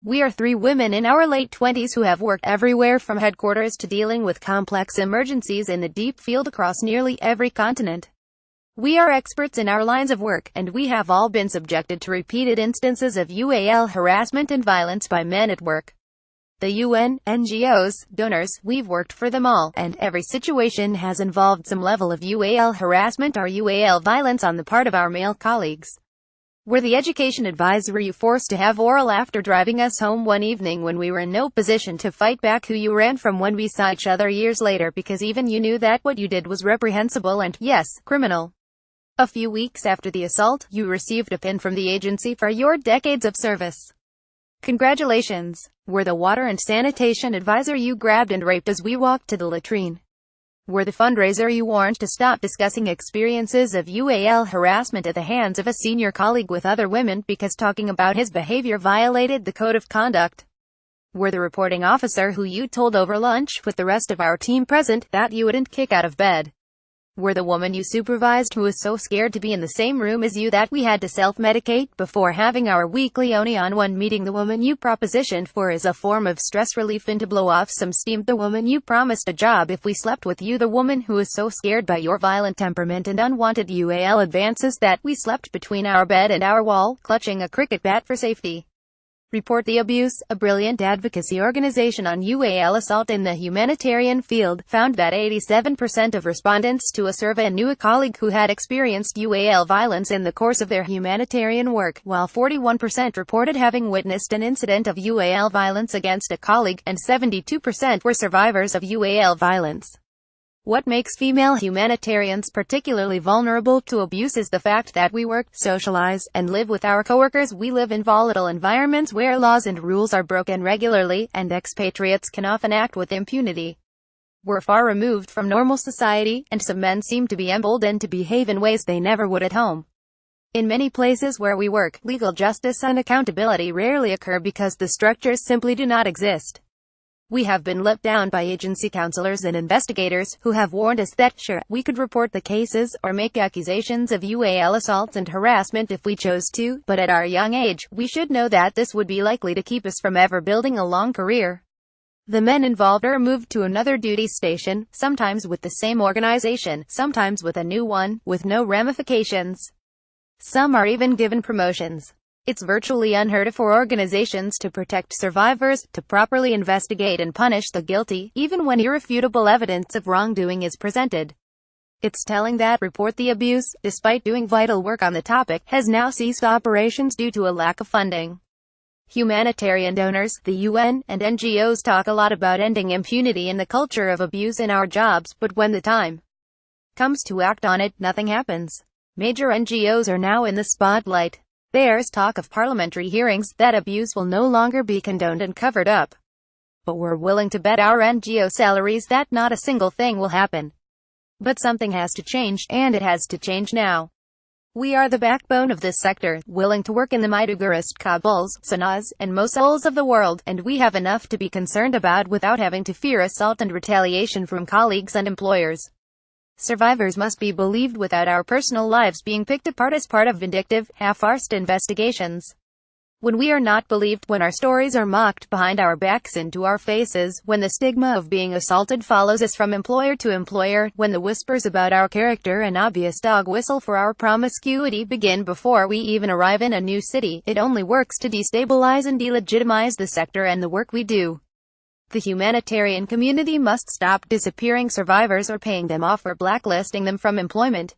We are three women in our late 20s who have worked everywhere from headquarters to dealing with complex emergencies in the deep field across nearly every continent. We are experts in our lines of work, and we have all been subjected to repeated instances of UAL harassment and violence by men at work. The UN, NGOs, donors, we've worked for them all, and every situation has involved some level of UAL harassment or UAL violence on the part of our male colleagues. Were the education advisory forced to have oral after driving us home one evening when we were in no position to fight back? Who you ran from when we saw each other years later because even you knew that what you did was reprehensible and, yes, criminal. A few weeks after the assault, you received a pin from the agency for your decades of service. Congratulations. Were the water and sanitation advisor you grabbed and raped as we walked to the latrine? Were the fundraiser you warned to stop discussing experiences of UAL harassment at the hands of a senior colleague with other women because talking about his behavior violated the code of conduct? Were the reporting officer who you told over lunch with the rest of our team present that you wouldn't kick out of bed? Were the woman you supervised who was so scared to be in the same room as you that we had to self-medicate before having our weekly one-on-one meeting? The woman you propositioned for as a form of stress relief and to blow off some steam? The woman you promised a job if we slept with you? The woman who was so scared by your violent temperament and unwanted UAL advances that we slept between our bed and our wall, clutching a cricket bat for safety? Report the Abuse, a brilliant advocacy organization on UAL assault in the humanitarian field, found that 87% of respondents to a survey knew a colleague who had experienced UAL violence in the course of their humanitarian work, while 41% reported having witnessed an incident of UAL violence against a colleague, and 72% were survivors of UAL violence. What makes female humanitarians particularly vulnerable to abuse is the fact that we work, socialize, and live with our coworkers. We live in volatile environments where laws and rules are broken regularly, and expatriates can often act with impunity. We're far removed from normal society, and some men seem to be emboldened to behave in ways they never would at home. In many places where we work, legal justice and accountability rarely occur because the structures simply do not exist. We have been let down by agency counselors and investigators, who have warned us that, sure, we could report the cases, or make accusations of UAL assaults and harassment if we chose to, but at our young age, we should know that this would be likely to keep us from ever building a long career. The men involved are moved to another duty station, sometimes with the same organization, sometimes with a new one, with no ramifications. Some are even given promotions. It's virtually unheard of for organizations to protect survivors, to properly investigate and punish the guilty, even when irrefutable evidence of wrongdoing is presented. It's telling that Report the Abuse, despite doing vital work on the topic, has now ceased operations due to a lack of funding. Humanitarian donors, the UN, and NGOs talk a lot about ending impunity and the culture of abuse in our jobs, but when the time comes to act on it, nothing happens. Major NGOs are now in the spotlight. There's talk of parliamentary hearings, that abuse will no longer be condoned and covered up. But we're willing to bet our NGO salaries that not a single thing will happen. But something has to change, and it has to change now. We are the backbone of this sector, willing to work in the Maiduguris, Kabuls, Sanaas, and Mosuls of the world, and we have enough to be concerned about without having to fear assault and retaliation from colleagues and employers. Survivors must be believed without our personal lives being picked apart as part of vindictive, half-arsed investigations. When we are not believed, when our stories are mocked behind our backs and to our faces, when the stigma of being assaulted follows us from employer to employer, when the whispers about our character and obvious dog whistle for our promiscuity begin before we even arrive in a new city, it only works to destabilize and delegitimize the sector and the work we do. The humanitarian community must stop disappearing survivors or paying them off or blacklisting them from employment.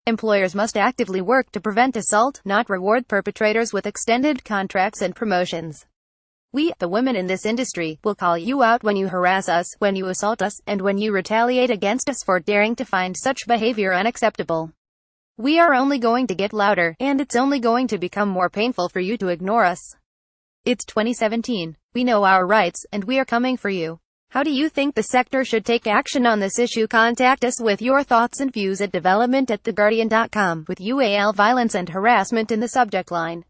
Employers must actively work to prevent assault, not reward perpetrators with extended contracts and promotions. We, the women in this industry, will call you out when you harass us, when you assault us, and when you retaliate against us for daring to find such behavior unacceptable. We are only going to get louder, and it's only going to become more painful for you to ignore us. It's 2017. We know our rights, and we are coming for you. How do you think the sector should take action on this issue? Contact us with your thoughts and views at development@theguardian.com, with UAL violence and harassment in the subject line.